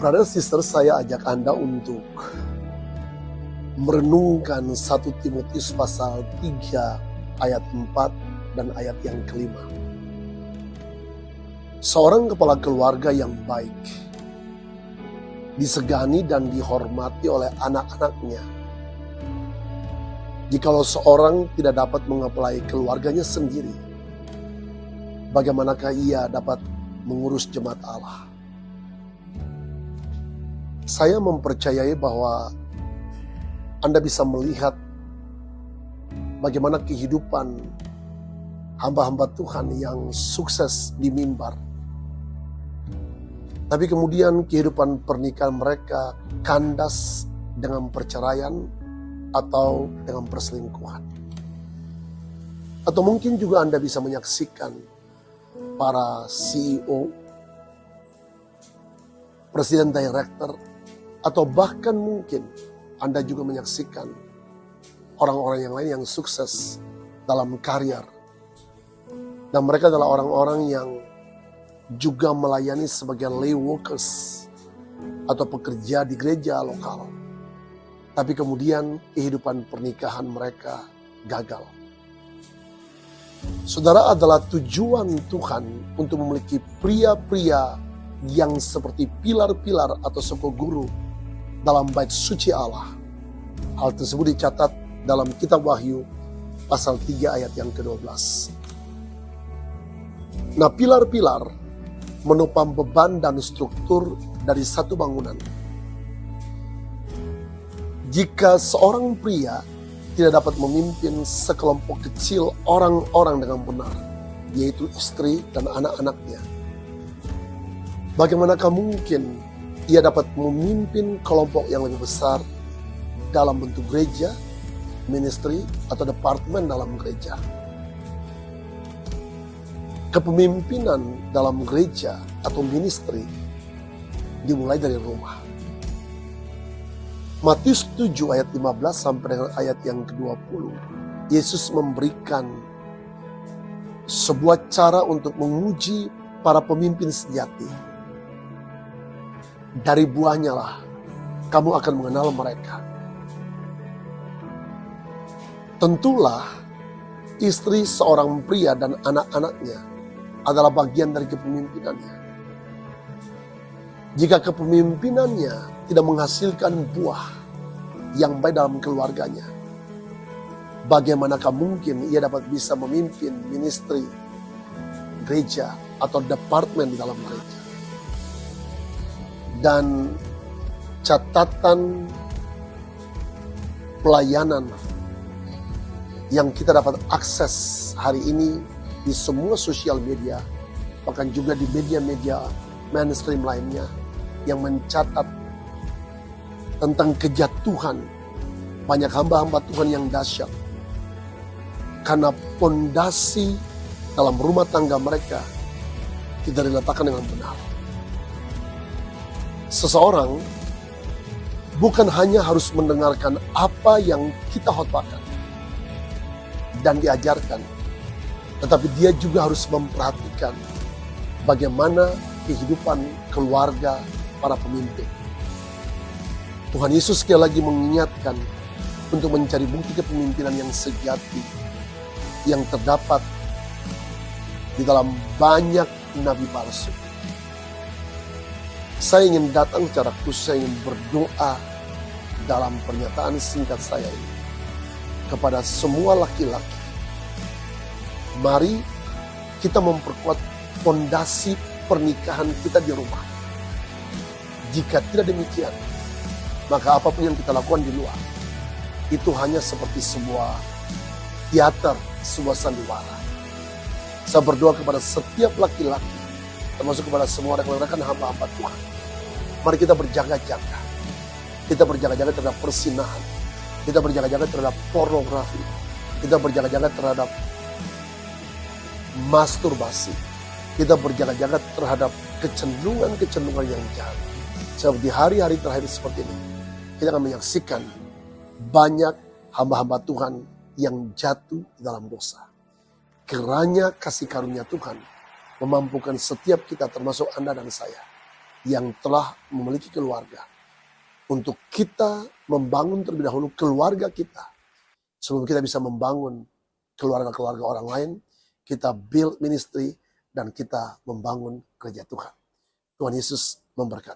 Brother sister, saya ajak Anda untuk merenungkan 1 Timotius pasal 3 ayat 4 dan ayat yang kelima. Seorang kepala keluarga yang baik disegani dan dihormati oleh anak-anaknya. Jikalau seorang tidak dapat mengaplai keluarganya sendiri, bagaimanakah ia dapat mengurus jemaat Allah? Saya mempercayai bahwa Anda bisa melihat bagaimana kehidupan hamba-hamba Tuhan yang sukses di mimbar. Tapi kemudian kehidupan pernikahan mereka kandas dengan perceraian atau dengan perselingkuhan. Atau mungkin juga Anda bisa menyaksikan para CEO, presiden director, atau bahkan mungkin Anda juga menyaksikan orang-orang yang lain yang sukses dalam karier. Dan mereka adalah orang-orang yang juga melayani sebagai lay workers atau pekerja di gereja lokal. Tapi kemudian kehidupan pernikahan mereka gagal. Saudara, adalah tujuan Tuhan untuk memiliki pria-pria yang seperti pilar-pilar atau soko guru dalam bait suci Allah. Hal tersebut dicatat dalam kitab Wahyu pasal 3 ayat yang ke-12. Nah, pilar-pilar menopang beban dan struktur dari satu bangunan. Jika seorang pria tidak dapat memimpin sekelompok kecil orang-orang dengan benar, yaitu istri dan anak-anaknya, bagaimanakah mungkin ia dapat memimpin kelompok yang lebih besar dalam bentuk gereja, ministry, atau departemen dalam gereja? Kepemimpinan dalam gereja atau ministry dimulai dari rumah. Matius 7 ayat 15 sampai dengan ayat yang ke-20, Yesus memberikan sebuah cara untuk menguji para pemimpin sejati. Dari buahnya lah kamu akan mengenal mereka. Tentulah istri seorang pria dan anak-anaknya adalah bagian dari kepemimpinannya. Jika kepemimpinannya tidak menghasilkan buah yang baik dalam keluarganya, bagaimanakah mungkin ia dapat bisa memimpin ministry, gereja, atau departemen di dalam gereja? Dan catatan pelayanan yang kita dapat akses hari ini di semua sosial media, bahkan juga di media-media mainstream lainnya, yang mencatat tentang kejatuhan banyak hamba-hamba Tuhan yang dahsyat karena pondasi dalam rumah tangga mereka tidak diletakkan dengan benar. Seseorang bukan hanya harus mendengarkan apa yang kita khotbahkan dan diajarkan, tetapi dia juga harus memperhatikan bagaimana kehidupan keluarga para pemimpin. Tuhan Yesus sekali lagi mengingatkan untuk mencari bukti kepemimpinan yang sejati yang terdapat di dalam banyak nabi palsu. Saya ingin datang secara khusus, saya ingin berdoa dalam pernyataan singkat saya ini kepada semua laki-laki. Mari kita memperkuat fondasi pernikahan kita di rumah. Jika tidak demikian, maka apapun yang kita lakukan di luar itu hanya seperti sebuah teater, sebuah sandiwara. Saya berdoa kepada setiap laki-laki, termasuk kepada semua rekan-rekan hamba-hamba Tuhan. Mari kita berjaga-jaga. Kita berjaga-jaga terhadap persinahan. Kita berjaga-jaga terhadap pornografi. Kita berjaga-jaga terhadap masturbasi. Kita berjaga-jaga terhadap kecenderungan-kecenderungan yang jahat. Sebab di hari-hari terakhir seperti ini, kita akan menyaksikan banyak hamba-hamba Tuhan yang jatuh dalam dosa. Kiranya kasih karunia Tuhan memampukan setiap kita, termasuk Anda dan saya, yang telah memiliki keluarga, untuk kita membangun terlebih dahulu keluarga kita. Sebelum kita bisa membangun keluarga-keluarga orang lain, kita build ministry dan kita membangun kerja Tuhan. Tuhan Yesus memberkati.